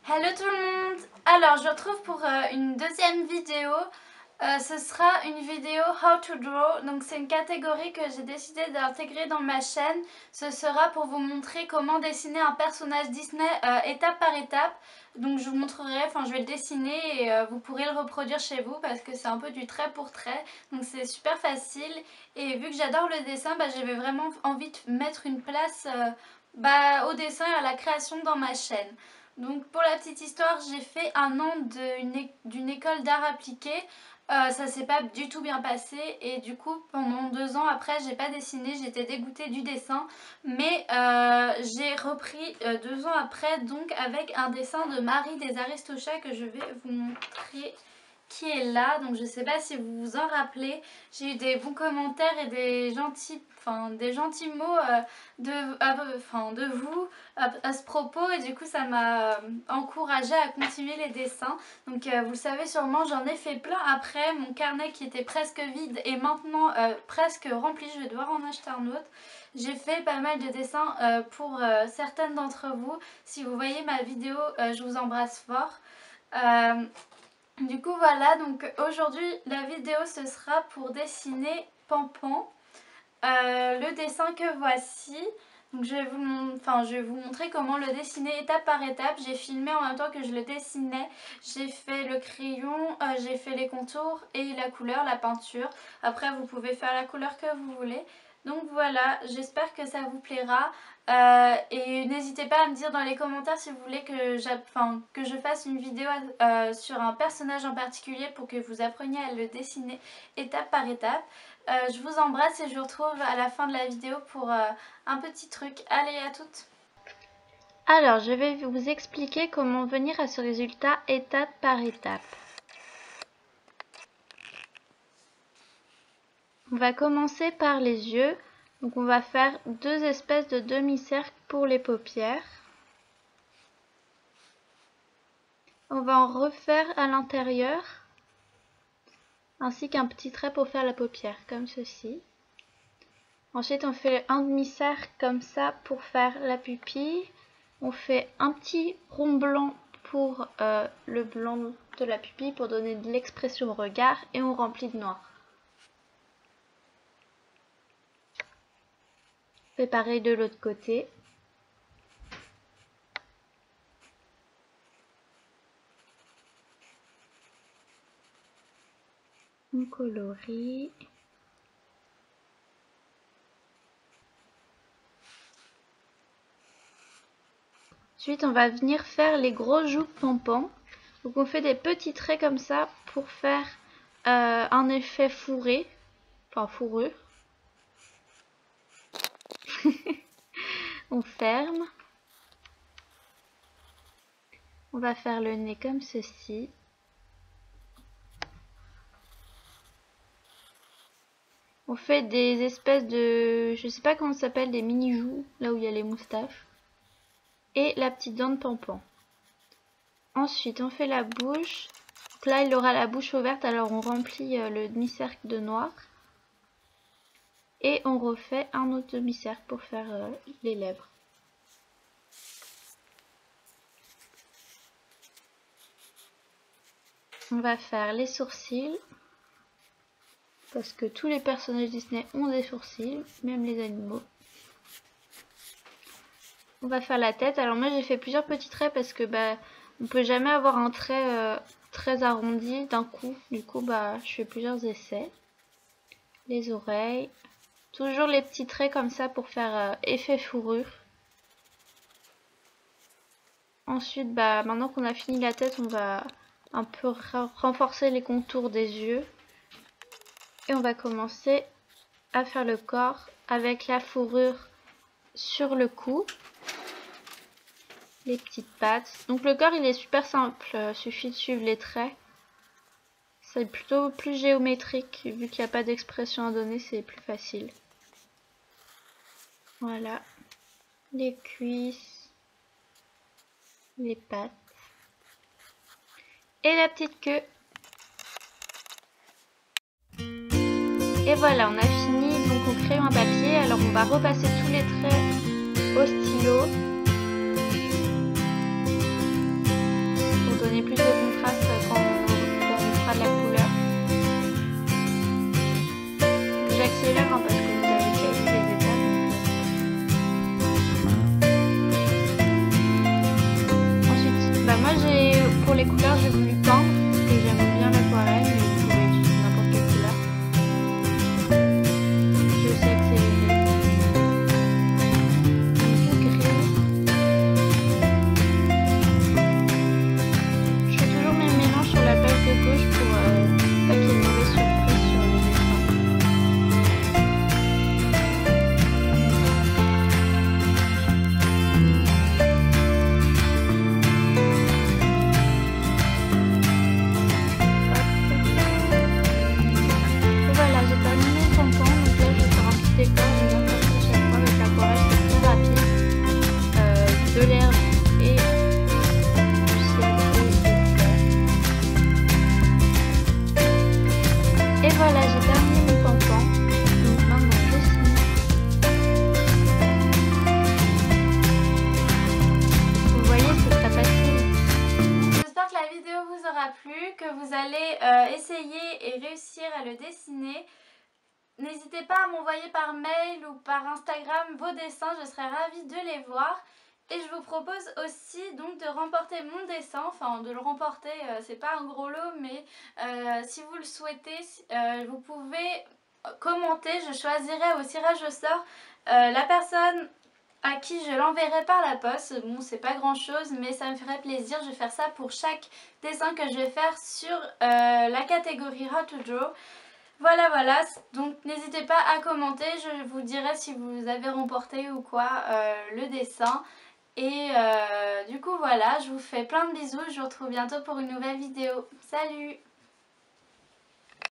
Hello tout le monde. Alors je vous retrouve pour une deuxième vidéo. Ce sera une vidéo How to Draw. Donc c'est une catégorie que j'ai décidé d'intégrer dans ma chaîne. Ce sera pour vous montrer comment dessiner un personnage Disney étape par étape. Donc je vous montrerai, je vais le dessiner et vous pourrez le reproduire chez vous parce que c'est un peu du trait pour trait. Donc c'est super facile et vu que j'adore le dessin, j'avais vraiment envie de mettre une place au dessin et à la création dans ma chaîne. Donc pour la petite histoire, j'ai fait un an d'une école d'art appliqué. Ça s'est pas du tout bien passé et du coup pendant 2 ans après j'ai pas dessiné, j'étais dégoûtée du dessin, mais j'ai repris 2 ans après donc avec un dessin de Marie des Aristochats que je vais vous montrer, qui est là. Donc je sais pas si vous vous en rappelez, j'ai eu des bons commentaires et des gentils mots de vous à ce propos et du coup ça m'a encouragée à continuer les dessins. Donc vous le savez sûrement, j'en ai fait plein après. Mon carnet qui était presque vide est maintenant presque rempli, je vais devoir en acheter un autre. J'ai fait pas mal de dessins pour certaines d'entre vous. Si vous voyez ma vidéo, je vous embrasse fort. Du coup voilà, donc aujourd'hui la vidéo ce sera pour dessiner Pampan. Le dessin que voici, donc je vais vous montrer comment le dessiner étape par étape. J'ai filmé en même temps que je le dessinais. J'ai fait le crayon, j'ai fait les contours et la couleur, la peinture. Après vous pouvez faire la couleur que vous voulez. Donc voilà, j'espère que ça vous plaira. Et n'hésitez pas à me dire dans les commentaires si vous voulez que je fasse une vidéo sur un personnage en particulier pour que vous appreniez à le dessiner étape par étape. Je vous embrasse et je vous retrouve à la fin de la vidéo pour un petit truc. Allez, à toutes! Alors, je vais vous expliquer comment venir à ce résultat étape par étape. On va commencer par les yeux. Donc on va faire 2 espèces de demi-cercles pour les paupières. On va en refaire à l'intérieur, ainsi qu'un petit trait pour faire la paupière, comme ceci. Ensuite on fait un demi-cercle comme ça pour faire la pupille. On fait un petit rond blanc pour le blanc de la pupille pour donner de l'expression au regard et on remplit de noir. On fait pareil de l'autre côté. On colorie. Ensuite, on va venir faire les gros joues Pampan. Donc on fait des petits traits comme ça pour faire un effet fourré, enfin fourrure. On ferme. On va faire le nez comme ceci. On fait des espèces de, je sais pas comment ça s'appelle, des mini-joues, là où il y a les moustaches. Et la petite dent de Pampan. Ensuite, on fait la bouche. Donc là, il aura la bouche ouverte, alors on remplit le demi-cercle de noir. Et on refait un autre demi-cercle pour faire les lèvres. On va faire les sourcils. Parce que tous les personnages Disney ont des sourcils, même les animaux. On va faire la tête. Alors moi j'ai fait plusieurs petits traits parce que on peut jamais avoir un trait très arrondi d'un coup. Du coup je fais plusieurs essais. Les oreilles. Toujours les petits traits comme ça pour faire effet fourrure. Ensuite maintenant qu'on a fini la tête, on va un peu renforcer les contours des yeux. Et on va commencer à faire le corps avec la fourrure sur le cou. Les petites pattes. Donc le corps il est super simple, suffit de suivre les traits. C'est plutôt plus géométrique, vu qu'il n'y a pas d'expression à donner, c'est plus facile. Voilà. Les cuisses. Les pattes. Et la petite queue. Et voilà, on a fini donc au crayon à papier. Alors on va repasser tous les traits au stylo. donner plus de contraste quand on fera de la couleur. J'accélère parce que vous avez déjà vu les étapes. Ensuite, moi pour les couleurs j'ai voulu peindre parce que j'aime bien l'aquarelle, mais vous pouvez utiliser n'importe quelle couleur. Je sais que c'est léger. Je fais toujours mes mélanges sur la page de gauche pour pas qu'il y ait de mauvaises surprises sur les dessins. Voilà, j'ai terminé le tampon, donc là je vais faire un petit décor, je viens faire ça à chaque fois avec l'aquarelle, c'est très rapide, de l'herbe et du ciel et voilà, j'ai terminé mon tampon, donc maintenant je dessine. Vous voyez, c'est très facile. J'espère que la vidéo vous aura plu, que vous allez essayer et réussir à le dessiner. N'hésitez pas à m'envoyer par mail ou par Instagram vos dessins, je serais ravie de les voir. Et je vous propose aussi donc de remporter mon dessin, enfin de le remporter, c'est pas un gros lot, mais si vous le souhaitez, vous pouvez commenter, je choisirai au tirage au sort la personne à qui je l'enverrai par la poste. Bon, c'est pas grand chose, mais ça me ferait plaisir. Je vais faire ça pour chaque dessin que je vais faire sur la catégorie How to Draw. Voilà, donc n'hésitez pas à commenter, je vous dirai si vous avez remporté ou quoi le dessin. Et du coup voilà, je vous fais plein de bisous, je vous retrouve bientôt pour une nouvelle vidéo. Salut!